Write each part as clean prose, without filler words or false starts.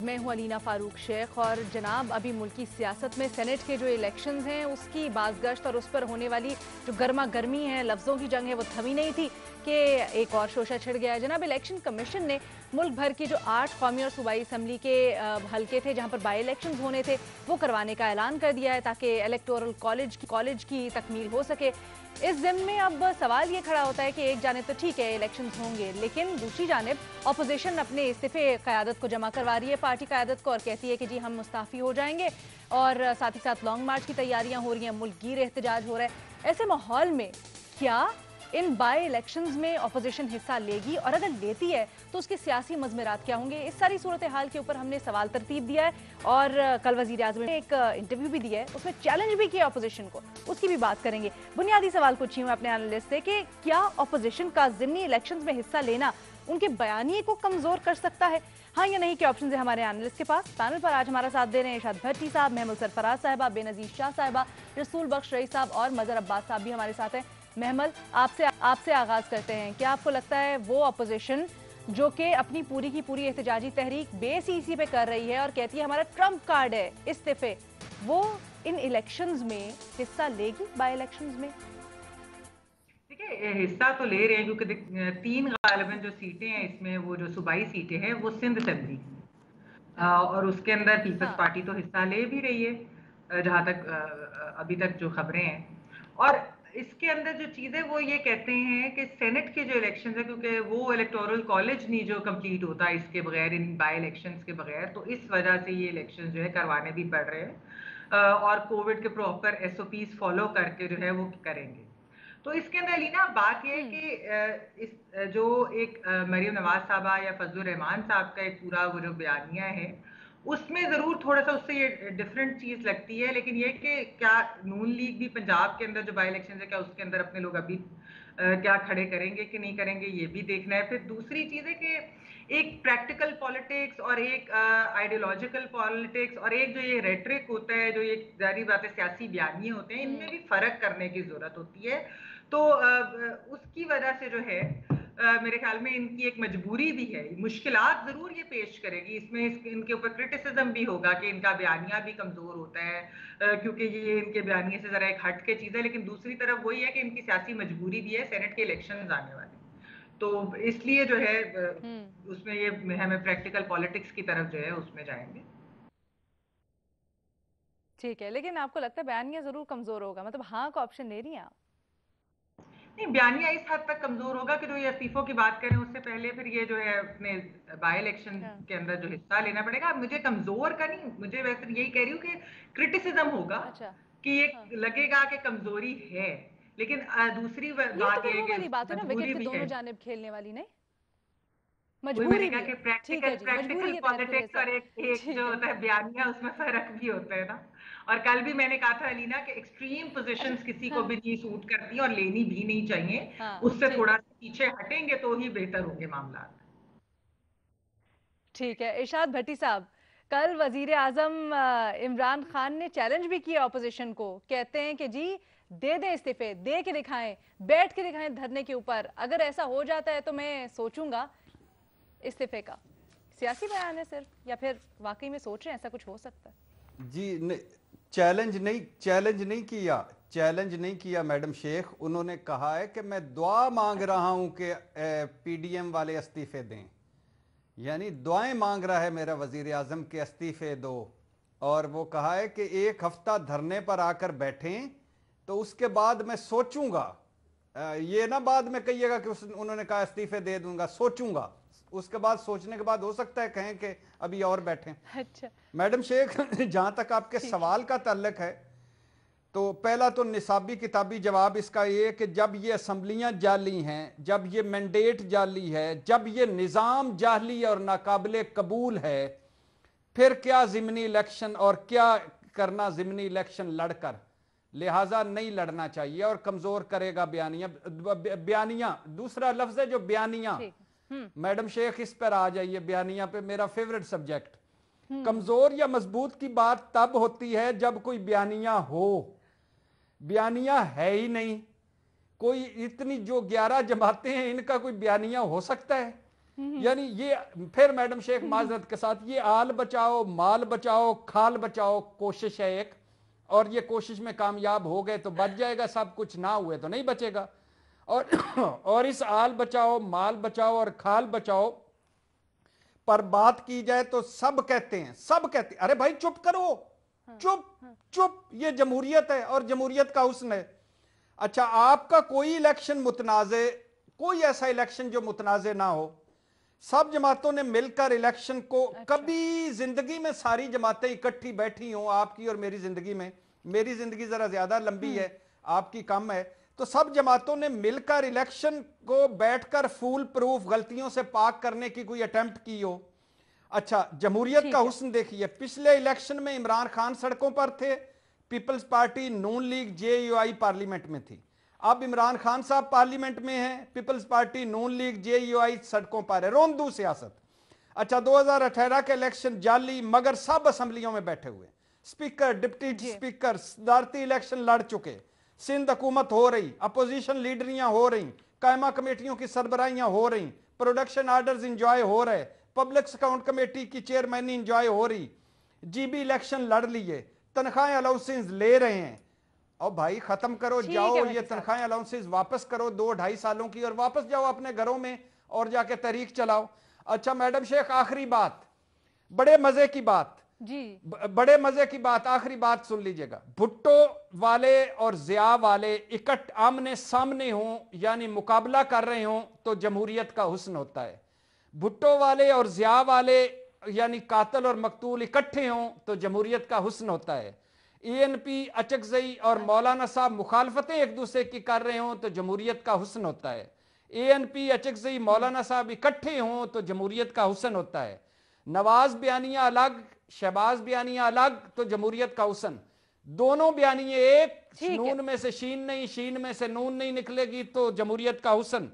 मैं हूं अलीना फारूक शेख और जनाब अभी मुल्की सियासत में सेनेट के जो इलेक्शंस हैं उसकी बाज़गश्त और उस पर होने वाली जो गर्मा गर्मी है, लफ्ज़ों की जंग है, वो थमी नहीं थी कि एक और शोशा छिड़ गया है। जनाब इलेक्शन कमीशन ने मुल्क भर की जो 8 कौमी और सूबाई असम्बली के हल्के थे जहां पर बाई इलेक्शंस होने थे वो करवाने का ऐलान कर दिया है ताकि इलेक्टोरल कॉलेज की तकमील हो सके। इस ज़िम्न में अब सवाल ये खड़ा होता है कि एक जानिब तो ठीक है इलेक्शंस होंगे, लेकिन दूसरी जानिब अपोजिशन अपने इस्तीफे क़यादत को जमा करवा रही है, पार्टी क़यादत को, और कहती है कि जी हम मुस्ताफ़ी हो जाएंगे। और साथ ही साथ लॉन्ग मार्च की तैयारियां हो रही हैं, मुल्क गिर एहतजाज हो रहा है। ऐसे माहौल में क्या इन बाई इलेक्शंस में अपोजिशन हिस्सा लेगी, और अगर लेती है तो उसके सियासी मज़मरात क्या होंगे? इस सारी सूरत हाल के ऊपर हमने सवाल तरतीब दिया है और कल वज़ीर आज़म ने एक इंटरव्यू भी दिया है, उसमें चैलेंज भी किया अपोजिशन को, उसकी भी बात करेंगे। बुनियादी सवाल पूछी हूँ अपने एनालिस्ट से कि क्या अपोजिशन का ज़िमनी इलेक्शंस में हिस्सा लेना उनके बयानिए को कमज़ोर कर सकता है? हाँ या नहीं के ऑप्शन है हमारे एनालिस्ट के पास। पैनल पर आज हमारा साथ दे रहे हैं इरशाद भट्टी साहब, महमूद सरफराज साहिबा, बेनज़ीर शाह साहिबा, रसूल बख्श रईस साहब और मज़हर अब्बास साहब भी हमारे साथ हैं। महमल, आपसे आगाज करते हैं। क्या आपको लगता है वो अपोजिशन जो कि अपनी पूरी की पूरी एहतजाजी तहरीक बेसीसी पे कर रही है और कहती है हमारा ट्रम्प कार्ड है इस्तीफे, वो इन इलेक्शंस में हिस्सा लेगी, बाई इलेक्शंस में? देखिए, हिस्सा तो ले रहे हैं क्योंकि तीन गालिबन जो सीटें हैं इसमें, वो जो सूबाई सीटें हैं वो सिंध असेंबली और उसके अंदर पीपल्स हाँ। पार्टी तो हिस्सा ले भी रही है जहां तक अभी तक जो खबरें हैं। और इसके अंदर जो चीजें वो ये कहते हैं कि सेनेट के जो इलेक्शन है, क्योंकि वो इलेक्टोरल कॉलेज नहीं जो कंप्लीट होता इसके बगैर, इन बाई इलेक्शंस के बगैर, तो इस वजह से ये इलेक्शन जो है करवाने भी पड़ रहे हैं और कोविड के प्रॉपर एसओपीज फॉलो करके जो है वो करेंगे। तो इसके अंदर लीना बात यह है कि इस जो एक मरीम नवाज साहबा या फजलुर रहमान साहब का एक पूरा वो जो बयानिया है उसमें जरूर थोड़ा सा उससे ये डिफरेंट चीज लगती है, लेकिन ये कि क्या नून लीग भी पंजाब के अंदर जो बाई इलेक्शन है क्या उसके अंदर अपने लोग अभी क्या खड़े करेंगे कि नहीं करेंगे, ये भी देखना है। फिर दूसरी चीज है कि एक प्रैक्टिकल पॉलिटिक्स और एक आइडियोलॉजिकल पॉलिटिक्स और एक जो ये रेटरिक होता है, जो ये जारी बात है सियासी बयानिए होते हैं, इनमें भी फर्क करने की जरूरत होती है। तो उसकी वजह से जो है मेरे ख्याल में इनकी एक मजबूरी भी है, मुश्किलात जरूर ये पेश करेगी इसमें, इनके ऊपर क्रिटिसिज्म भी होगा कि इनका बयानिया भी कमजोर होता है क्योंकि ये इनके बयानिए से जरा एक हट के चीज है। लेकिन दूसरी तरफ वही है कि इनकी सियासी मजबूरी भी है, सेनेट के इलेक्शन आने वाले, तो इसलिए जो है उसमें ये हमें प्रैक्टिकल पॉलिटिक्स की तरफ जो है उसमें जाएंगे। ठीक है, लेकिन आपको लगता है बयानिया जरूर कमजोर होगा, मतलब हाँ का ऑप्शन ले रही हैं आप? नहीं, बयानिया इस हद तक कमजोर होगा कि जो ये इस्तीफों की बात करें उससे पहले फिर ये जो है अपने बाई इलेक्शन हाँ। के अंदर जो हिस्सा लेना पड़ेगा। मुझे कमजोर का नहीं, मुझे वैसे यही कह रही हूँ कि क्रिटिसिज्म होगा अच्छा। कि ये हाँ, लगेगा कि कमजोरी है, लेकिन दूसरी ये तो बात फिर यह है वो कि वाली बात है ना, विकेट मजबूरी के भी है। दोनों जानिब खेलने वाली, नहीं? वही मैंने मजबूरी कहा भी कि है। ठीक प्रैक्टिकल है जी, प्रैक्टिकल मजबूरी के तहत फिर पॉलिटिक्स हिस्सा। और एक एक जो ठीक है। होता है बयानिया, उसमें फर्क भी होता है ना। और कल भी मैंने कहा था अलीना कि एक्सट्रीम अच्छा। पोजीशंस किसी को हाँ। भी नहीं सूट करती और लेनी भी नहीं चाहिए, हाँ उससे ठीक थोड़ा है। सा पीछे हटेंगे तो ही बेहतर होंगे मामला। ठीक है इरशाद भट्टी साहब, कल वजीर आजम इमरान खान ने चैलेंज भी किया अपोजिशन को, कहते हैं कि जी दे दें इस्तीफे, दे के दिखाएं, बैठ के दिखाएं धरने के ऊपर, अगर ऐसा हो जाता है तो मैं सोचूंगा इस्तीफे का। सियासी बयान है सिर्फ, या फिर वाकई में सोच रहे हैं ऐसा कुछ हो सकता है? जी, चैलेंज नहीं किया मैडम शेख। उन्होंने कहा है कि मैं दुआ मांग अच्छा। रहा हूं कि पीडीएम वाले इस्तीफे दें, यानी दुआएं मांग रहा है मेरा वजीर आजम के इस्तीफे दो। और वो कहा है कि एक हफ्ता धरने पर आकर बैठें तो उसके बाद मैं सोचूंगा। ये ना बाद में कहिएगा कि उन्होंने कहा इस्तीफे दे दूंगा, सोचूंगा। उसके बाद सोचने के बाद हो सकता है कहें कि अभी और बैठें। अच्छा। मैडम शेख, जहां तक आपके ठीक है। सवाल का ताल्लुक है, तो पहला तो निसाबी किताबी जवाब इसका ये कि जब ये असम्बलियां जाली हैं, जब ये मैंडेट जाली है, जब ये निज़ाम जाली और नाकाबिले कबूल है, फिर क्या ज़िमनी इलेक्शन और क्या करना ज़िमनी इलेक्शन लड़कर। लिहाजा नहीं लड़ना चाहिए और कमज़ोर करेगा बयानिया। बयानिया दूसरा लफ्ज़ है जो बयानिया। ठीक है। मैडम शेख इस पर आ जाइए, बयानिया पे, मेरा फेवरेट सब्जेक्ट। हम्म। कमजोर या मजबूत की बात तब होती है जब कोई बयानिया हो। बयानिया है ही नहीं कोई। इतनी जो 11 जमातें हैं, इनका कोई बयानिया हो सकता है? यानी ये फिर मैडम शेख माजरत के साथ ये आल बचाओ माल बचाओ खाल बचाओ कोशिश है एक, और ये कोशिश में कामयाब हो गए तो बच जाएगा सब कुछ, ना हुए तो नहीं बचेगा। और इस आल बचाओ माल बचाओ और खाल बचाओ पर बात की जाए तो सब कहते हैं अरे भाई चुप करो, चुप चुप, ये जमहूरियत है और जमहूरियत का हुस्न है। अच्छा, आपका कोई इलेक्शन मुतनाज़े, कोई ऐसा इलेक्शन जो मुतनाज़े ना हो, सब जमातों ने मिलकर इलेक्शन को, कभी जिंदगी में सारी जमातें इकट्ठी बैठी हों आपकी और मेरी जिंदगी में, मेरी जिंदगी जरा ज्यादा लंबी है आपकी कम है, तो सब जमातों ने मिलकर इलेक्शन को बैठकर फूल प्रूफ गलतियों से पाक करने की कोई अटेम्प्ट की हो। अच्छा, जमहूरियत का हुस्न देखिए, पिछले इलेक्शन में इमरान खान सड़कों पर थे, पीपल्स पार्टी नून लीग जेयूआई पार्लियामेंट में थी। अब इमरान खान साहब पार्लियामेंट में हैं, पीपल्स पार्टी नून लीग जेयूआई सड़कों पर है, रोंदू सियासत। अच्छा, 2018 के इलेक्शन जाली, मगर सब असम्बलियों में बैठे हुए, स्पीकर डिप्टी स्पीकर सदारती इलेक्शन लड़ चुके, सिंध हुकूमत हो रही, अपोजिशन लीडरियां हो रही, कायमा कमेटियों की सरबराहियां हो रही, प्रोडक्शन आर्डर्स इंजॉय हो रहे, पब्लिक अकाउंट कमेटी की चेयरमैनी इंजॉय हो रही, जीबी इलेक्शन लड़ लिए, तनख्वाहें अलाउंसेस ले रहे हैं। और भाई खत्म करो, जाओ ये तनख्वाहें अलाउंसेस वापस करो 2-2.5 सालों की, और वापस जाओ अपने घरों में और जाके तहरीक चलाओ। अच्छा मैडम शेख, आखिरी बात, बड़े मजे की बात जी, बड़े मजे की बात, आखिरी बात सुन लीजिएगा। भुट्टो वाले और जिया वाले इकट्ठ आमने सामने हों, यानी मुकाबला कर रहे हों, तो जमहूरियत का हुस्न होता है। भुट्टो वाले और जिया वाले यानी कातिल और मकतूल इकट्ठे हों तो जमहूरियत का हुस्न होता है। ENP अचकजई और मौलाना साहब मुखालफतें एक दूसरे की कर रहे हों तो जमहूरियत का हुस्न होता है। ENP अचकजई मौलाना साहब इकट्ठे हों तो जमहूरियत का हुस्न होता है। नवाज बयानिया अलग, शहबाज बयानिया अलग, तो जमहूरियत का हुस्न। दोनों बयानिए एक, नून में से शीन नहीं, शीन में से नून नहीं निकलेगी तो जमहूरियत का हुस्न।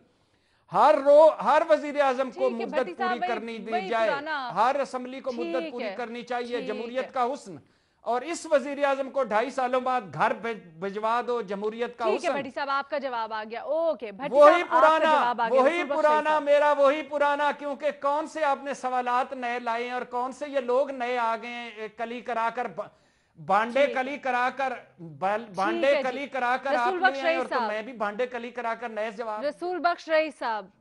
हर वजीर आजम को मुद्दत पूरी करनी दी जाए, हर असम्बली को मुद्दत पूरी करनी चाहिए, जमहूरियत का हुस्न। और इस वजीर आजम को 2.5 सालों बाद घर भिजवा दो, जमहूरियत का हुस्न। भट्टी साहब आपका जवाब आ गया, ओके वही पुराना मेरा वही पुराना, क्योंकि कौन से आपने सवालात नए लाए और कौन से ये लोग नए आ गए कली कराकर, भांडे कली कराकर आप ले आए, और तो मैं भी भांडे कली कराकर नए जवाब। रसूल बख्श रईस साहब,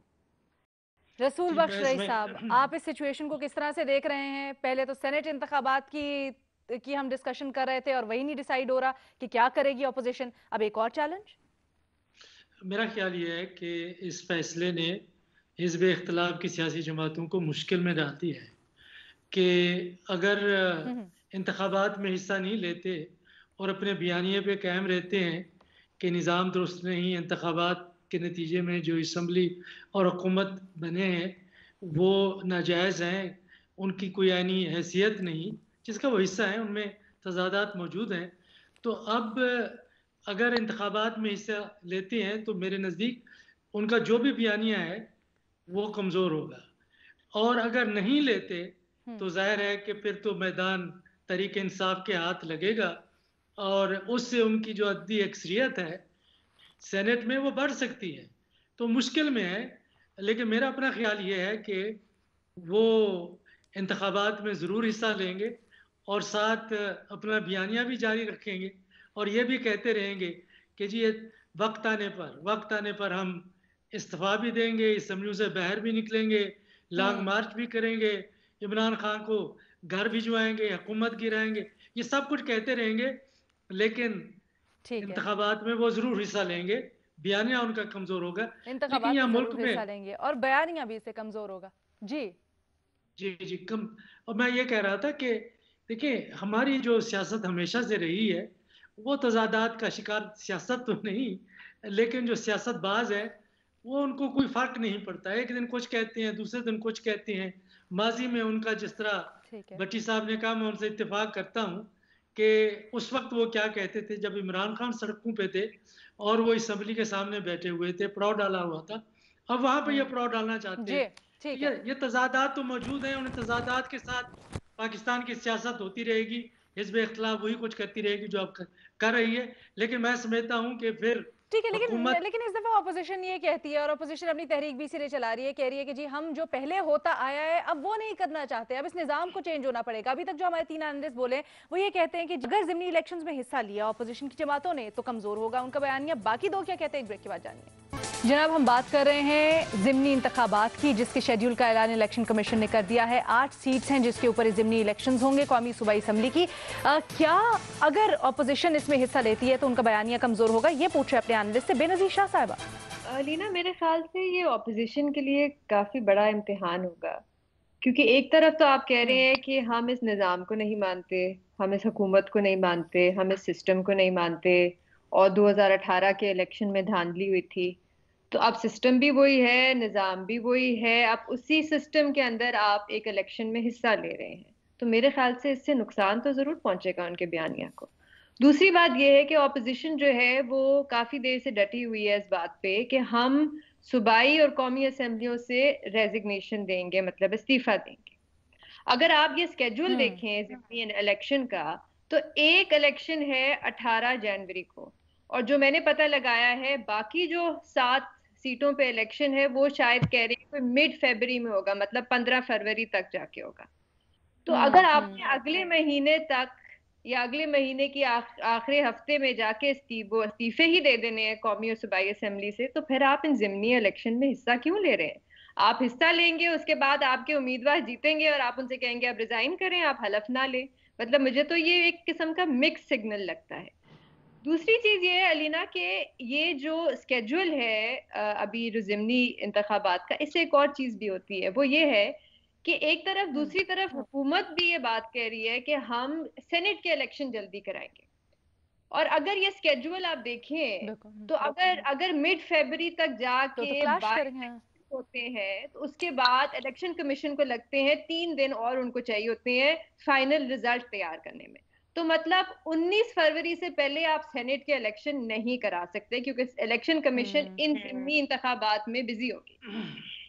आप इस सिचुएशन को किस तरह से देख रहे हैं? पहले तो सेनेट इंतखाबात की हम डिस्कशन कर रहे थे और वही नहीं डिसाइड हो रहा कि क्या करेगी ऑपोजिशन, अब एक और चैलेंज। मेरा ख्याल ये है कि इस फैसले ने हिज़्ब इख्तिलाफ की सियासी जमातों को मुश्किल में डाल दी है कि अगर इंतखाबात में हिस्सा नहीं लेते और अपने बयानिए पे कायम रहते हैं कि निज़ाम दुरुस्त नहीं, इंतखाबात के नतीजे में जो असम्बली और हुकूमत बने हैं वो नाजायज़ हैं, उनकी कोई आईनी हैसियत नहीं, जिसका वो हिस्सा है, उनमें तजादात मौजूद हैं, तो अब अगर इंतखाबात में हिस्सा लेते हैं तो मेरे नज़दीक उनका जो भी बयानिया है वो कमज़ोर होगा, और अगर नहीं लेते तो जाहिर है कि फिर तो मैदान तहरीक इंसाफ के हाथ लगेगा और उससे उनकी जो अद्दी अक्सरियत है सेनेट में वो बढ़ सकती है, तो मुश्किल में है। लेकिन मेरा अपना ख्याल ये है कि वो इंतखाबात में ज़रूर हिस्सा लेंगे और साथ अपना बयानिया भी जारी रखेंगे और ये भी कहते रहेंगे कि जी वक्त आने पर हम इस्तीफ़ा भी देंगे, असम्बलियों से बाहर भी निकलेंगे, लॉन्ग मार्च भी करेंगे, इमरान खान को घर भिजवाएंगे, हुकूमत गिराएंगे, ये सब कुछ कहते रहेंगे, लेकिन इंतखाबात में वो जरूर हिस्सा लेंगे। बयानिया उनका कमजोर होगा, लेकिन यहाँ मुल्क में हिस्सा लेंगे और बयानिया भी इससे कमजोर होगा। जी कम। और मैं ये कह रहा था कि देखिए हमारी जो सियासत हमेशा से रही है वो तजादात का शिकार सियासत तो नहीं, लेकिन जो सियासतबाज है वो उनको कोई फर्क नहीं पड़ता, एक दिन कुछ कहते हैं दूसरे दिन कुछ कहते हैं। माजी में उनका जिस तरह भट्टी साहब ने कहा, मैं उनसे इत्तेफाक करता हूँ कि उस वक्त वो क्या कहते थे जब इमरान खान सड़कों पे थे और वो असम्बली के सामने बैठे हुए थे, पड़ाव डाला हुआ था, अब वहां पे ये पड़ाव डालना चाहते हैं। ये तजादात तो मौजूद हैं, उन तजादात के साथ पाकिस्तान की सियासत होती रहेगी, हिज़्ब इख्तिलाफ वही कुछ करती रहेगी जो अब कर रही है। लेकिन मैं समझता हूँ कि फिर ठीक है, हुकूमत लेकिन इस दफा ऑपोजिशन ये कहती है, और ऑपोजिशन अपनी तहरीक भी सिरे चला रही है, कह रही है कि जी हम जो पहले होता आया है अब वो नहीं करना चाहते, अब इस निजाम को चेंज होना पड़ेगा। अभी तक जो हमारे 3 एनालिस्ट बोले वो ये कहते हैं कि अगर ज़िमनी इलेक्शंस में हिस्सा लिया ऑपोजिशन की जमातों ने तो कमजोर होगा उनका बयानिया। बाकी दो क्या कहते हैं, एक ब्रेक के बाद जानिए। जनाब, हम बात कर रहे हैं ज़िमनी इंतखाबात की, जिसके शेड्यूल का ऐलान इलेक्शन कमीशन ने कर दिया है। 8 सीट्स हैं जिसके ऊपर ज़िमनी इलेक्शंस होंगे कौमी सूबाई असम्बली की। क्या अगर ऑपोजिशन इसमें हिस्सा लेती है तो उनका बयानिया कमजोर होगा, ये पूछ रहे अपने एनालिस्ट से बेनज़ीर शाह साहिबा। लीना, मेरे ख्याल से ये ऑपोजिशन के लिए काफी बड़ा इम्तिहान होगा, क्योंकि एक तरफ तो आप कह रहे हैं कि हम इस निज़ाम को नहीं मानते, हम इस हुकूमत को नहीं मानते, हम इस सिस्टम को नहीं मानते, और 2018 के इलेक्शन में धांधली हुई थी, तो अब सिस्टम भी वही है, निज़ाम भी वही है, अब उसी सिस्टम के अंदर आप एक इलेक्शन में हिस्सा ले रहे हैं, तो मेरे ख्याल से इससे नुकसान तो जरूर पहुंचेगा उनके बयानिया को। दूसरी बात यह है कि ऑपोजिशन जो है वो काफी देर से डटी हुई है इस बात पे कि हम सूबाई और कौमी असेंबलियों से रेजिग्नेशन देंगे, मतलब इस्तीफा देंगे। अगर आप ये स्केड्यूल देखें ज़िमनी इलेक्शन का, तो एक इलेक्शन है 18 जनवरी को, और जो मैंने पता लगाया है बाकी जो 7 सीटों पे इलेक्शन है वो शायद कह रहे हैं कोई मिड फरवरी में होगा, मतलब 15 फरवरी तक जाके होगा। तो अगर आपने अगले महीने तक या अगले महीने की आखिरी हफ्ते में जाके इस्तीफे ही दे देने हैं कौमी और सूबाई असेंबली से, तो फिर आप इन ज़िमनी इलेक्शन में हिस्सा क्यों ले रहे हैं? आप हिस्सा लेंगे, उसके बाद आपके उम्मीदवार जीतेंगे और आप उनसे कहेंगे आप रिजाइन करें, आप हलफ ना लें। मतलब मुझे तो ये एक किस्म का मिक्स सिग्नल लगता है। दूसरी चीज ये है अलीना कि ये जो स्केड्यूल है अभी ज़िमनी इंतखाबात का, इससे एक और चीज भी होती है, वो ये है कि एक तरफ दूसरी तरफ हुकूमत भी ये बात कह रही है कि हम सेनेट के इलेक्शन जल्दी कराएंगे, और अगर ये स्केड्यूल आप देखें तो अगर मिड फरवरी तक जाके होते हैं तो उसके बाद इलेक्शन कमीशन को लगते हैं 3 दिन और उनको चाहिए होते हैं फाइनल रिजल्ट तैयार करने में। तो मतलब 19 फरवरी से पहले आप सेनेट के इलेक्शन नहीं करा सकते, क्योंकि इलेक्शन कमीशन इन ज़िमनी इंतखाबात में बिजी होगी।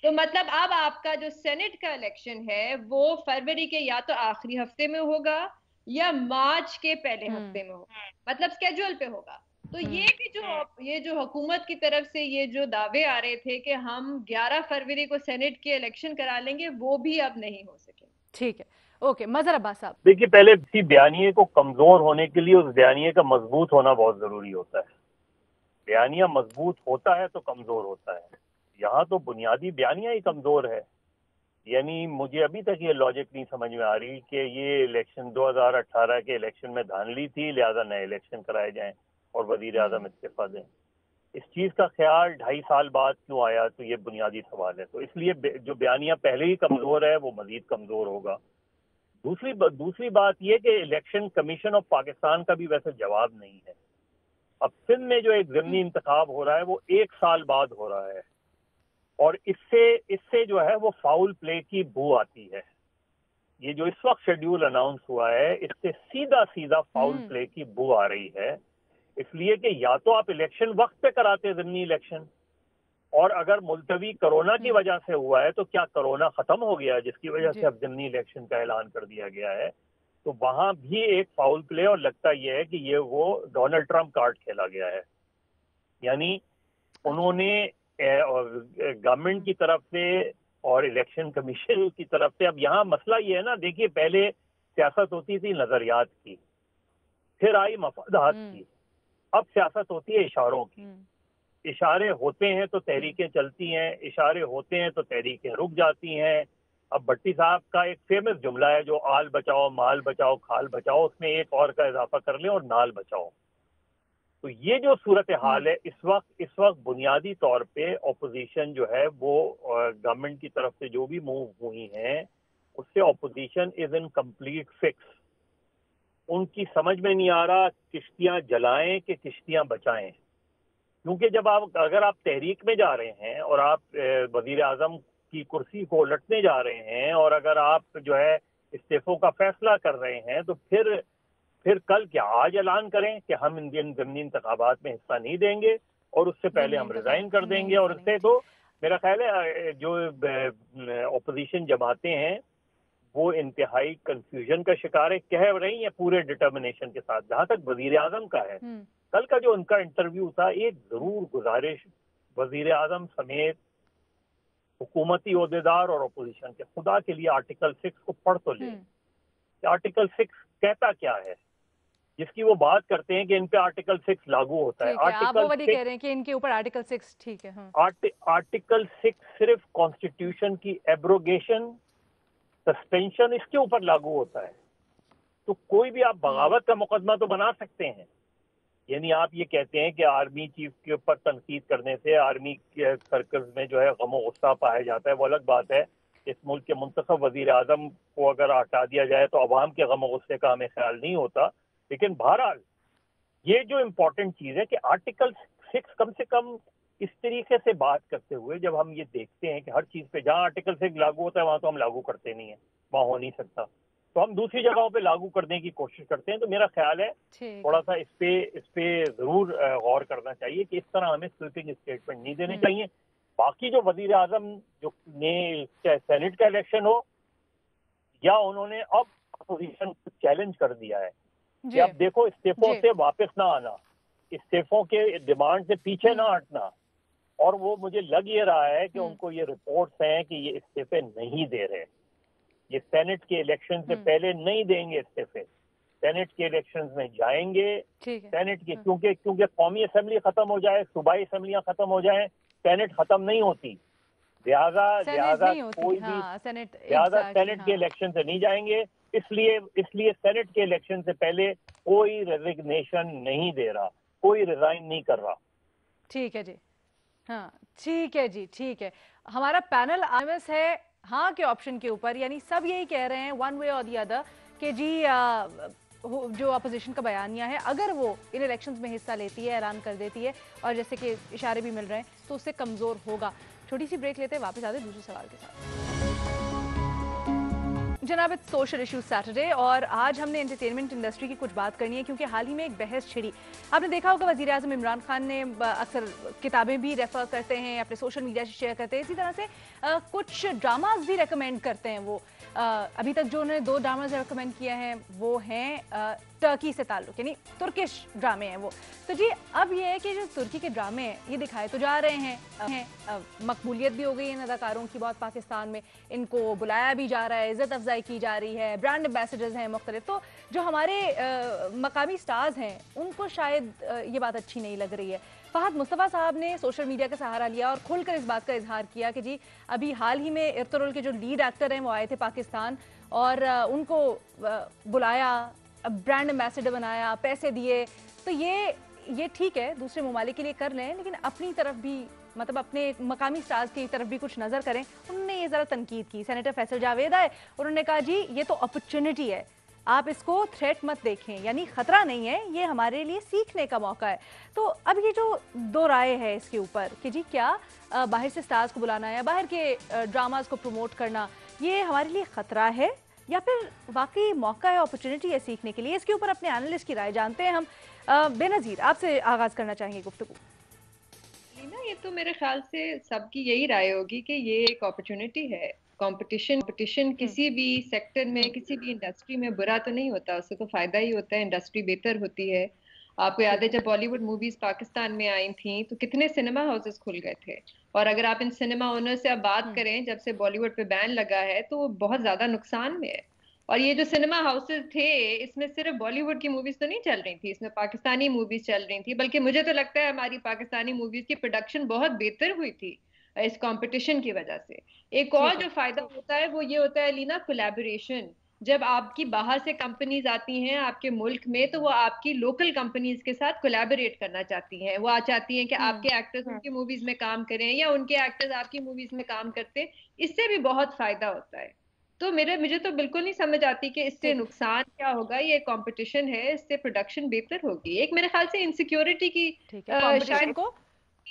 तो मतलब अब आपका जो सेनेट का इलेक्शन है वो फरवरी के या तो आखिरी हफ्ते में होगा या मार्च के पहले हफ्ते में होगा, मतलब स्केड्यूल पे होगा। तो ये जो हुकूमत की तरफ से ये जो दावे आ रहे थे कि हम 11 फरवरी को सेनेट के इलेक्शन करा लेंगे, वो भी अब नहीं हो सके। ठीक है, ओके। मजहर अब्बास साहब, देखिए, पहले किसी बयानिए को कमजोर होने के लिए उस बयानिए का मजबूत होना बहुत जरूरी होता है। बयानिया मजबूत होता है तो कमजोर होता है। यहाँ तो बुनियादी बयानिया ही कमजोर है। यानी मुझे अभी तक ये लॉजिक नहीं समझ में आ रही कि ये इलेक्शन 2018 के इलेक्शन में धांधली थी, लिहाजा नए इलेक्शन कराए जाएं और वजीर आजम इस्तीफा दें। इस चीज का ख्याल 2.5 साल बाद क्यों आया, तो ये बुनियादी सवाल है। तो इसलिए जो बयानिया पहले ही कमजोर है वो मजीद कमजोर होगा। दूसरी बात ये कि इलेक्शन कमीशन ऑफ पाकिस्तान का भी वैसे जवाब नहीं है। अब सिंध में जो एक ज़िमनी इंतखाब हो रहा है वो 1 साल बाद हो रहा है, और इससे जो है वो फाउल प्ले की बू आती है। ये जो इस वक्त शेड्यूल अनाउंस हुआ है, इससे सीधा फाउल प्ले की बू आ रही है। इसलिए कि या तो आप इलेक्शन वक्त पे कराते ज़िमनी इलेक्शन, और अगर मुलतवी कोरोना की वजह से हुआ है तो क्या कोरोना खत्म हो गया जिसकी वजह से अब ज़िमनी इलेक्शन का ऐलान कर दिया गया है? तो वहां भी एक फाउल प्ले, और लगता यह है कि ये वो डोनाल्ड ट्रंप कार्ड खेला गया है। यानी उन्होंने गवर्नमेंट की तरफ से और इलेक्शन कमीशन की तरफ से, अब यहाँ मसला ये है ना, देखिए पहले सियासत होती थी नजरियात की, फिर आई मफादात की, अब सियासत होती है इशारों की। इशारे होते हैं तो तहरीकें चलती हैं, इशारे होते हैं तो तहरीकें रुक जाती हैं। अब भट्टी साहब का एक फेमस जुमला है जो आल बचाओ, माल बचाओ, खाल बचाओ, उसमें एक और का इजाफा कर लें और नाल बचाओ। तो ये जो सूरत हाल है इस वक्त बुनियादी तौर पे ऑपोजिशन जो है वो गवर्नमेंट की तरफ से जो भी मूव हुई हैं उससे opposition is in complete fix. उनकी समझ में नहीं आ रहा किश्तियां जलाएं कि किश्तियां बचाएं, क्योंकि अगर आप तहरीक में जा रहे हैं और आप वजीर आजम की कुर्सी को उलटने जा रहे हैं, और अगर आप जो है इस्तीफों का फैसला कर रहे हैं, तो फिर कल क्या आज ऐलान करें कि हम इन ज़िमनी इंतखाबात में हिस्सा नहीं देंगे और उससे पहले हम रिजाइन कर देंगे। और इससे तो मेरा ख्याल है जो ऑपोजिशन जमातें हैं वो इंतहाई कंफ्यूजन का शिकार है, कह रही है पूरे डिटर्मिनेशन के साथ। जहां तक वजीर आजम का है कल का जो उनका इंटरव्यू था, एक जरूर गुजारिश वजीर आजम समेत हुकूमती ओहदेदार और अपोजिशन के, खुदा के लिए आर्टिकल 6 को पढ़ तो ले। आर्टिकल 6 कहता क्या है, जिसकी वो बात करते हैं कि इन पे आर्टिकल 6 लागू होता है। आप वो वाली कह रहे हैं कि इनके ऊपर आर्टिकल 6 ठीक है। आर्टिकल 6 सिर्फ कॉन्स्टिट्यूशन की एब्रोगेशन, सस्पेंशन, इसके ऊपर लागू होता है। तो कोई भी आप बगावत का मुकदमा तो बना सकते हैं। यानी आप ये कहते हैं कि आर्मी चीफ के ऊपर तनकीद करने से आर्मी के सर्कल्स में जो है गम गुस्सा पाया जाता है, वो अलग बात है। इस मुल्क के मुंतखब वजीर आजम को अगर हटा दिया जाए तो अवाम के गम गुस्से का हमें ख्याल नहीं होता। लेकिन बहरहाल ये जो इम्पोर्टेंट चीज़ है कि आर्टिकल 6 कम से कम इस तरीके से बात करते हुए, जब हम ये देखते हैं कि हर चीज़ पे जहाँ आर्टिकल 6 लागू होता है वहाँ तो हम लागू करते नहीं है, वहाँ हो नहीं सकता, तो हम दूसरी जगहों पे लागू करने की कोशिश करते हैं। तो मेरा ख्याल है थोड़ा सा इस पे जरूर गौर करना चाहिए कि इस तरह हमें स्वीपिंग स्टेटमेंट नहीं देने चाहिए। बाकी जो वजीर आजम जो ने सेनेट का इलेक्शन हो या उन्होंने अब अपोजिशन को चैलेंज कर दिया है कि अब देखो इस्तीफों से वापस ना आना, इस्तीफों के डिमांड से पीछे ना हटना, और वो मुझे लग ये रहा है कि उनको ये रिपोर्ट्स हैं कि ये इस्तीफे नहीं दे रहे, ये सेनेट के इलेक्शन से पहले नहीं देंगे इस्तीफे, सेनेट के इलेक्शंस में जाएंगे। सेनेट के क्योंकि कौमी असेंबली खत्म हो जाए, सूबाई असेंबलियां खत्म हो जाए, सेनेट खत्म नहीं होती, लिहाजा कोई भी सेनेट के इलेक्शन से नहीं जाएंगे। इसलिए सेनेट के इलेक्शन से पहले कोई रेजिग्नेशन नहीं दे रहा, कोई रिजाइन नहीं कर रहा। ठीक है जी, हाँ ठीक है जी, ठीक है। हमारा पैनल आमस है हाँ के ऑप्शन के ऊपर, यानी सब यही कह रहे हैं वन वे और दी अदर कि जी जो अपोजिशन का बयानिया है अगर वो इन इलेक्शंस में हिस्सा लेती है, ऐलान कर देती है, और जैसे कि इशारे भी मिल रहे हैं तो उससे कमज़ोर होगा। छोटी सी ब्रेक लेते हैं, वापस आते हैं दूसरे सवाल के साथ। जनाब इट्स सोशल इशू सैटरडे और आज हमने एंटरटेनमेंट इंडस्ट्री की कुछ बात करनी है क्योंकि हाल ही में एक बहस छिड़ी। आपने देखा होगा वज़ीर आज़म इमरान खान ने अक्सर किताबें भी रेफर करते हैं, अपने सोशल मीडिया से शेयर करते हैं, इसी तरह से कुछ ड्रामाज भी रेकमेंड करते हैं। वो अभी तक जो उन्होंने 2 ड्रामाज रेकमेंड किए हैं वो हैं टर्की से ताल्लुक़, यानी तुर्किश ड्रामे हैं वो। तो जी अब ये है कि जो तुर्की के ड्रामे हैं ये दिखाए तो जा रहे हैं, मकबूलियत भी हो गई है अदाकारों की बहुत पाकिस्तान में, इनको बुलाया भी जा रहा है, इज़्ज़त अफजाई की जा रही है, ब्रांड एम्बेसडर्स हैं मुख्तलिफ। तो जो हमारे मकामी स्टार्स हैं उनको शायद ये बात अच्छी नहीं लग रही है। फहद मुस्तफ़ा साहब ने सोशल मीडिया का सहारा लिया और खुलकर इस बात का इजहार किया कि जी अभी हाल ही में इर्तुगरुल के जो लीड एक्टर हैं वो आए थे पाकिस्तान और उनको बुलाया, ब्रांड एम्बेसडर बनाया, पैसे दिए। तो ये ठीक है, दूसरे ममालिक के लिए कर लें, लेकिन अपनी तरफ भी मतलब अपने मकामी स्टार्स की तरफ भी कुछ नज़र करें। उन्होंने ये ज़रा तनकीद की। सेनेटर फैसल जावेद आए, उन्होंने कहा जी ये तो अपॉर्चुनिटी है, आप इसको थ्रेट मत देखें, यानी ख़तरा नहीं है, ये हमारे लिए सीखने का मौका है। तो अब ये जो 2 राय है इसके ऊपर कि जी क्या बाहर से स्टार्स को बुलाना या बाहर के ड्रामाज को प्रमोट करना ये हमारे लिए ख़तरा है या फिर वाकई मौका है, अपॉर्चुनिटी है सीखने के लिए, इसके ऊपर अपने एनालिस्ट की राय जानते हैं हम। बेनज़ीर आपसे आगाज़ करना चाहेंगे गुफ्तगू। लीना, ये तो मेरे ख्याल से सबकी यही राय होगी कि ये एक अपॉर्चुनिटी है। कंपटीशन किसी भी सेक्टर में, किसी भी इंडस्ट्री में बुरा तो नहीं होता, उससे तो फायदा ही होता है, इंडस्ट्री बेहतर होती है। आपको याद है जब बॉलीवुड मूवीज पाकिस्तान में आई थी तो कितने सिनेमा हाउसेस खुल गए थे, और अगर आप इन सिनेमा ओनर से अब बात करें जब से बॉलीवुड पे बैन लगा है तो वो बहुत ज्यादा नुकसान में है। और ये जो सिनेमा हाउसेस थे इसमें सिर्फ बॉलीवुड की मूवीज तो नहीं चल रही थी, इसमें पाकिस्तानी मूवीज चल रही थी, बल्कि मुझे तो लगता है हमारी पाकिस्तानी मूवीज की प्रोडक्शन बहुत बेहतर हुई थी इस कंपटीशन की वजह से। एक और जो फायदा होता है वो ये होता है लीना, कोलैबोरेशन। जब आपकी बाहर से कंपनीज आती हैं आपके मुल्क में तो वो आपकी लोकल कंपनीज के साथ कोलैबोरेट करना चाहती हैं, वो चाहती हैं कि आपके एक्टर्स उनकी मूवीज में काम करें या उनके एक्टर्स आपकी मूवीज में काम करते हैं, इससे भी बहुत फायदा होता है। तो मुझे तो बिल्कुल नहीं समझ आती कि इससे नुकसान क्या होगा। ये कंपटीशन है, इससे प्रोडक्शन बेहतर होगी। एक मेरे ख्याल से इनसिक्योरिटी की शायद को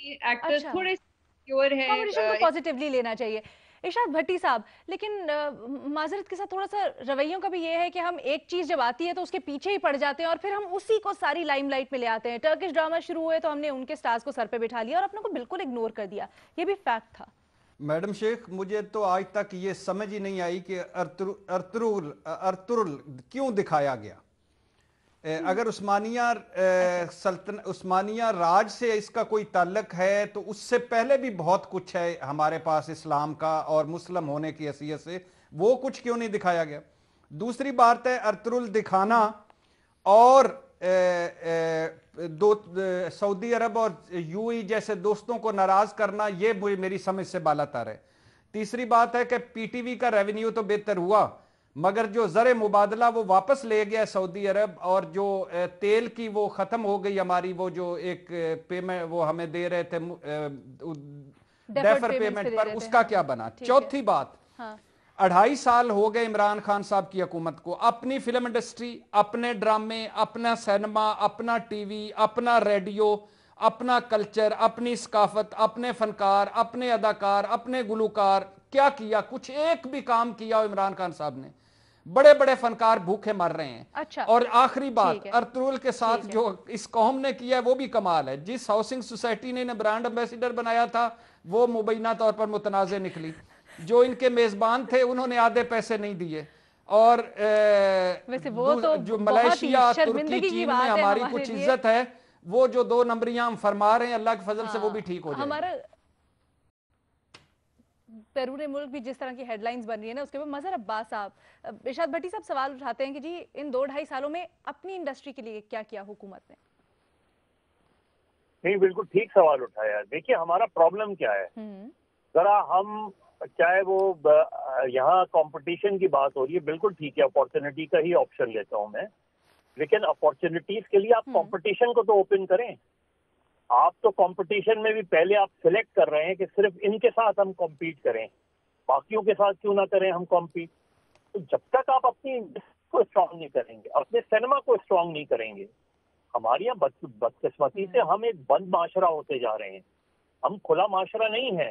एक्टर्स थोड़े सिक्योर है, कंपटीशन को पॉजिटिवली लेना चाहिए। इरशाद भट्टी साहब, लेकिन माजरत के साथ थोड़ा सा रवैयों का भी ये है कि हम एक चीज जब आती है तो उसके पीछे ही पड़ जाते हैं और फिर हम उसी को सारी लाइमलाइट में ले आते हैं। टर्किश ड्रामा शुरू हुए तो हमने उनके स्टार्स को सर पे बिठा लिया और अपने को बिल्कुल इग्नोर कर दिया, ये भी फैक्ट था। मैडम शेख, मुझे तो आज तक ये समझ ही नहीं आई कि अर्तुगरुल क्यों दिखाया गया। अगर उस्मानिया राज से इसका कोई ताल्लुक है तो उससे पहले भी बहुत कुछ है हमारे पास इस्लाम का और मुस्लिम होने की हैसियत से, वो कुछ क्यों नहीं दिखाया गया। दूसरी बात है अर्तुरुल दिखाना और सऊदी अरब और यूएई जैसे दोस्तों को नाराज करना, ये मेरी समझ से बालातर है। तीसरी बात है कि पीटीवी का रेवेन्यू तो बेहतर हुआ, मगर जो ज़र मुबादला वो वापस ले गया सऊदी अरब, और जो तेल की वो ख़त्म हो गई हमारी, वो जो एक पेमेंट वो हमें दे रहे थे डेफर पेमेंट पर, उसका क्या बना। चौथी बात, 2.5 साल हो गए इमरान खान साहब की हुकूमत को, अपनी फिल्म इंडस्ट्री, अपने ड्रामे, अपना सिनेमा, अपना टीवी, अपना रेडियो, अपना कल्चर, अपनी सकाफत, अपने फनकार, अपने अदाकार, अपने गुलूकार, क्या किया? कुछ एक भी काम किया हो इमरान खान साहब ने? बड़े बड़े फनकार भूखे मर रहे हैं। अच्छा, और आखिरी बात, अर्तुरुल के साथ जो इस कौम ने किया है वो भी कमाल है। जिस हाउसिंग सोसाइटी ने ब्रांड एम्बेसडर बनाया था वो मुबैना तौर पर मुतनाज़े निकली। जो इनके मेजबान थे उन्होंने आधे पैसे नहीं दिए। और वैसे वो तो जो मलेशिया, तुर्की, चीन में हमारी कुछ इज्जत है, वो जो 2 नंबरियां हम फरमा रहे हैं अल्लाह के फजल से वो भी ठीक हो जाए। हमारा बैरून मुल्क भी जिस तरह की हेडलाइंस बन रही है ना, उसके बाद मजहर अब्बास साहब, इरशाद भट्टी साहब सवाल उठाते हैं कि जी इन 2-2.5 सालों में अपनी इंडस्ट्री के लिए क्या किया हुकूमत ने? नहीं, बिल्कुल ठीक सवाल उठाया। देखिए हमारा प्रॉब्लम क्या है, जरा हम, चाहे वो यहाँ कंपटीशन की बात हो रही है, बिल्कुल ठीक है, अपॉर्चुनिटी का ही ऑप्शन लेता हूँ मैं, लेकिन अपॉर्चुनिटीज के लिए आप कंपटीशन को तो ओपन करें। आप तो कंपटीशन में भी पहले आप सिलेक्ट कर रहे हैं कि सिर्फ इनके साथ हम कॉम्पीट करें, बाकियों के साथ क्यों ना करें हम कॉम्पीट। तो जब तक आप अपनी इंडस्ट्री को स्ट्रांग नहीं करेंगे, अपने सिनेमा को स्ट्रांग नहीं करेंगे, हमारे यहाँ बदकिस्मती से हम एक बंद माशरा होते जा रहे हैं। हम खुला माशरा नहीं है।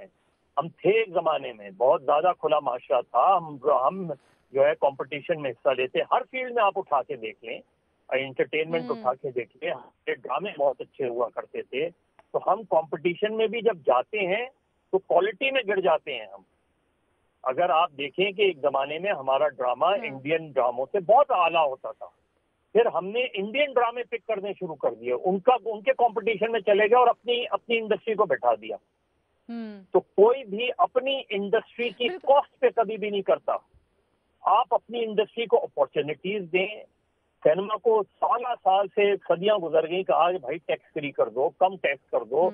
हम थे एक जमाने में, बहुत ज्यादा खुला माशरा था। हम जो है कंपटीशन में हिस्सा लेते, हर फील्ड में आप उठा के देख लें, एंटरटेनमेंट उठा के देख लें, हमारे ड्रामे बहुत अच्छे हुआ करते थे। तो हम कंपटीशन में भी जब जाते हैं तो क्वालिटी में गिर जाते हैं हम। अगर आप देखें कि एक जमाने में हमारा ड्रामा इंडियन ड्रामों से बहुत आला होता था, फिर हमने इंडियन ड्रामे पिक करने शुरू कर दिए, उनके कंपटीशन में चले गए और अपनी इंडस्ट्री को बैठा दिया। तो कोई भी अपनी इंडस्ट्री की कॉस्ट पे कभी भी नहीं करता। आप अपनी इंडस्ट्री को अपॉर्चुनिटीज दें। सिनेमा को साल से सदियां गुजर गई, कहा कि भाई टैक्स फ्री कर दो, कम टैक्स कर दो,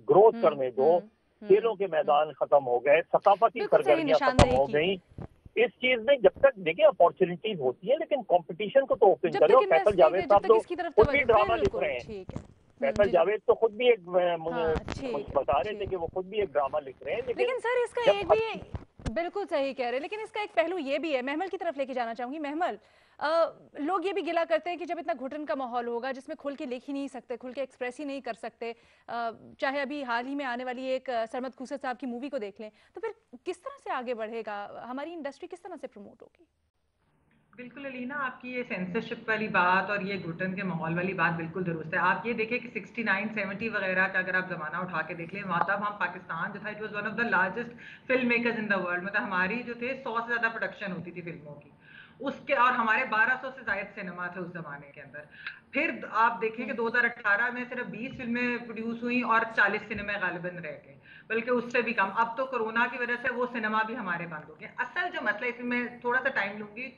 ग्रोथ करने दो। खेलों के मैदान खत्म हो गए, सकाफती सरगर्मियां खत्म हो गई। इस चीज में जब तक देखिए अपॉर्चुनिटीज होती है, लेकिन कंपटीशन को तो ओपन करो। फैसल जावेद साहब तो खुद भी ड्रामा लिख रहे हैं। फैसल जावेद तो खुद भी एक बता रहे थे कि वो खुद भी एक ड्रामा लिख रहे हैं। लेकिन सर इसका एक भी, बिल्कुल सही कह रहे हैं, लेकिन इसका एक पहलू ये भी है, महमल की तरफ लेके जाना चाहूंगी। महमल, लोग ये भी गिला करते हैं कि जब इतना घुटन का माहौल होगा जिसमें खुल के लिख ही नहीं सकते, खुल के एक्सप्रेस ही नहीं कर सकते, चाहे अभी हाल ही में आने वाली एक सरमद खुसर साहब की मूवी को देख लें, तो फिर किस तरह से आगे बढ़ेगा हमारी इंडस्ट्री, किस तरह से प्रमोट होगी? बिल्कुल अलीना, आपकी ये सेंसरशिप वाली बात और ये घुटन के माहौल वाली बात बिल्कुल दुरुस्त है। आप ये देखिए कि 69, 70 वगैरह का अगर आप ज़माना उठा के देख लें, वहाँ तब हम पाकिस्तान जो था, it was one of the largest film makers in the world. मतलब हमारी जो थे 100 से ज़्यादा प्रोडक्शन होती थी फिल्मों की उसके, और हमारे 1200 से ज़ायद सिनेमा थे उस ज़माने के अंदर। फिर आप देखें कि 2018 में सिर्फ 20 फिल्में प्रोड्यूस हुई और 40 सिनेमा गालिबन रह गए, बल्कि उससे भी कम। अब तो कोरोना की वजह से वो सिनेमा भी हमारे बंद हो गए। असल जो मसला, इसमें मैं थोड़ा सा टाइम लूंगी,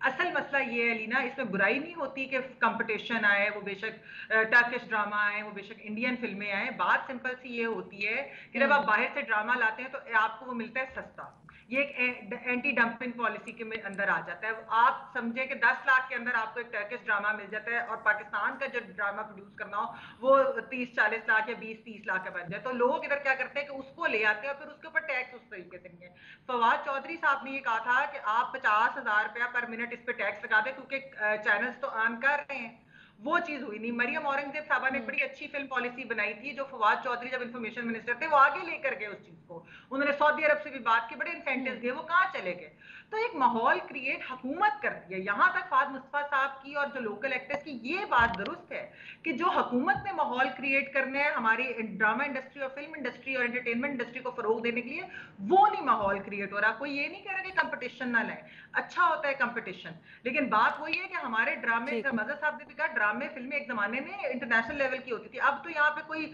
असल मसला ये है लीना, इसमें बुराई नहीं होती कि कंपटीशन आए, वो बेशक टर्किश ड्रामा आए, वो बेशक इंडियन फिल्में आए। बात सिंपल सी ये होती है कि जब आप बाहर से ड्रामा लाते हैं तो आपको वो मिलता है सस्ता। ये एक एंटी डंपिंग पॉलिसी के अंदर आ जाता है। आप समझे कि 10 लाख के अंदर आपको एक टर्किश ड्रामा मिल जाता है, और पाकिस्तान का जो ड्रामा प्रोड्यूस करना हो वो 30-40 लाख या 20-30 लाख का बन जाए। तो लोग इधर क्या करते हैं कि उसको ले आते हैं और फिर उसके ऊपर टैक्स उस तरीके से नहीं है। फवाद चौधरी साहब ने ये कहा था कि आप 50,000 रुपया पर मिनट इस पे टैक्स लगा दें, क्योंकि चैनल्स तो अर्न कर रहे हैं। वो चीज हुई नहीं। मरियम औरंगजेब साहबा ने एक बड़ी अच्छी फिल्म पॉलिसी बनाई थी, जो फवाद चौधरी जब इंफॉर्मेशन मिनिस्टर थे वो आगे लेकर गए उस चीज को, उन्होंने सऊदी अरब से भी बात की, बड़े इंसेंटिव्स दिए, वो कहाँ चले गए। तो एक माहौल क्रिएट हुकूमत करती है। यहाँ तक फाद मुस्तफा साहब की और जो लोकल एक्टर्स की ये बात दुरुस्त है कि जो हुकूमत ने माहौल क्रिएट करने हैं हमारी ड्रामा इंडस्ट्री और फिल्म इंडस्ट्री और एंटरटेनमेंट इंडस्ट्री को फरोग देने के लिए, वो नहीं माहौल क्रिएट हो रहा। कोई ये नहीं कह रहा कि कंपटीशन ना लाए, अच्छा होता है कंपटीशन, लेकिन बात वही है कि हमारे ड्रामे, मज़हर साहब ने भी कहा, ड्रामे फिल्में एक जमाने में इंटरनेशनल लेवल की होती थी। अब तो यहाँ पे कोई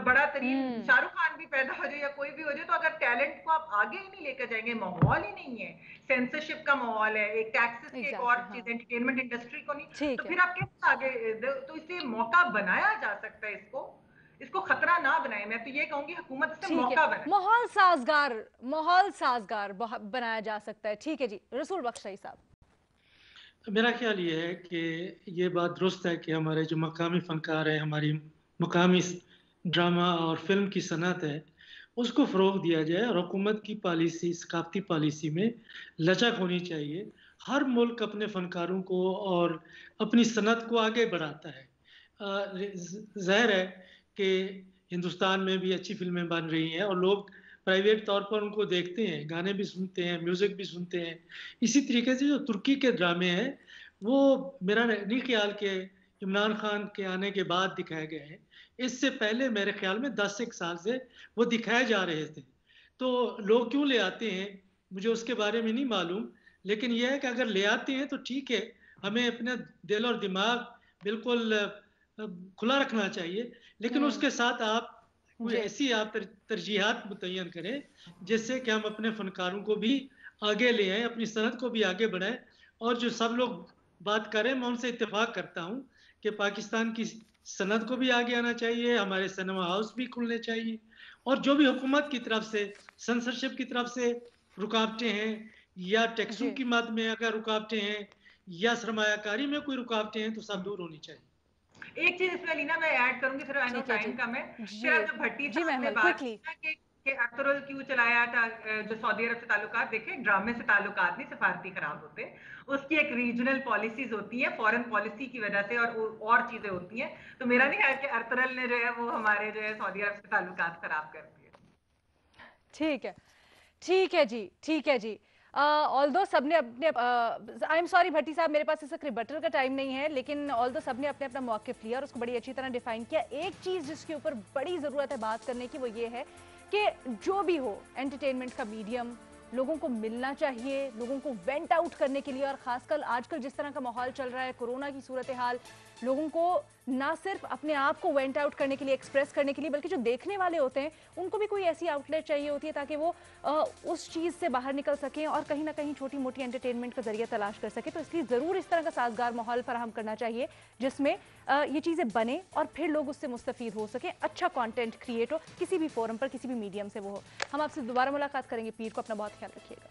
बड़ा तरीन शाहरुख खान भी पैदा हो जाए या कोई भी हो जाए, तो अगर टैलेंट को आप आगे ही नहीं लेकर जाएंगे, माहौल ही नहीं है, सेंसरशिप का माहौल है, एक टैक्सेस की एक और चीज, एंटरटेनमेंट इंडस्ट्री को नहीं, तो फिर आप कैसे आगे। तो इसलिए मौका बनाया जा सकता है, इसको खतरा ना बनाए। मैं तो ये कहूंगी हुकूमत से मौका बनाए, माहौल साजगार बनाया जा सकता है। ठीक है जी, रसूल बख्श शाही साहब। मेरा ख्याल ये है कि ये बात दुरुस्त है कि हमारे जो मकामी फनकार हैं, हमारी मकामी ड्रामा और फिल्म की सनत है, उसको फ़रोग दिया जाए और हुकूमत की पॉलिसी, सकाफती पॉलिसी में लचक होनी चाहिए। हर मुल्क अपने फ़नकारों को और अपनी सनत को आगे बढ़ाता है। ज़ाहिर है कि हिंदुस्तान में भी अच्छी फिल्में बन रही हैं और लोग प्राइवेट तौर पर उनको देखते हैं, गाने भी सुनते हैं, म्यूज़िक भी सुनते हैं। इसी तरीके से जो तुर्की के ड्रामे हैं, वो मेरा नहीं ख्याल कि इमरान खान के आने के बाद दिखाए गए हैं। इससे पहले मेरे ख्याल में 10 साल से वो दिखाए जा रहे थे। तो लोग क्यों ले आते हैं मुझे उसके बारे में नहीं मालूम, लेकिन यह है कि अगर ले आते हैं तो ठीक है, हमें अपना दिल और दिमाग बिल्कुल खुला रखना चाहिए, लेकिन उसके साथ आप कोई ऐसी आप तरजीहात मुतय्यन करें जिससे कि हम अपने फनकारों को भी आगे ले आएँ, अपनी सनत को भी आगे बढ़ाएं। और जो सब लोग बात करें, मैं उनसे इत्तेफाक करता हूं कि पाकिस्तान की सनत को भी आगे आना चाहिए, हमारे सिनेमा हाउस भी खुलने चाहिए, और जो भी हुकूमत की तरफ से सेंसरशिप की तरफ से रुकावटें हैं या टैक्सों की मद में अगर रुकावटें हैं या सरमायाकारी में कोई रुकावटें हैं तो सब दूर होनी चाहिए। एक चीज इसमें लीना मैं ऐड करूंगी, फिर आई नो टाइम कम है। फिर जो भट्टी साहब ने बात की कि अतरुल क्यों चलाया था, जो सऊदी अरब से ताल्लुकात, देखे ड्रामे से ताल्लुकात नहीं सफारती खराब होते, उसकी एक रीजनल पॉलिसीज होती है, फॉरेन पॉलिसी की वजह से और चीजें होती हैं। तो मेरा नहीं ख्याल कि अतरुल ने जो है वो हमारे जो है सऊदी अरब से ताल्लुकात खराब कर दिए। ठीक है जी, ठीक है जी। ऑल्दो सबने अपने, आई एम सॉरी भट्टी साहब, मेरे पास इस रिबटल का टाइम नहीं है, लेकिन ऑल्दो सबने अपने अपना मौक़िफ़ लिया और उसको बड़ी अच्छी तरह डिफाइन किया। एक चीज़ जिसके ऊपर बड़ी ज़रूरत है बात करने की, वो ये है कि जो भी हो एंटरटेनमेंट का मीडियम लोगों को मिलना चाहिए, लोगों को वेंट आउट करने के लिए। और ख़ासकर आजकल जिस तरह का माहौल चल रहा है, कोरोना की सूरत हाल, लोगों को ना सिर्फ अपने आप को वेंट आउट करने के लिए, एक्सप्रेस करने के लिए, बल्कि जो देखने वाले होते हैं उनको भी कोई ऐसी आउटलेट चाहिए होती है ताकि वो उस चीज़ से बाहर निकल सकें और कहीं ना कहीं छोटी मोटी एंटरटेनमेंट का जरिया तलाश कर सके। तो इसलिए ज़रूर इस तरह का साजगार माहौल फराहम करना चाहिए जिसमें ये चीज़ें बने और फिर लोग उससे मुस्तफ़ीद हो सकें, अच्छा कॉन्टेंट क्रिएट हो, किसी भी फोरम पर, किसी भी मीडियम से वो हो। हम आपसे दोबारा मुलाकात करेंगे पीर को। अपना बहुत ख्याल रखिएगा।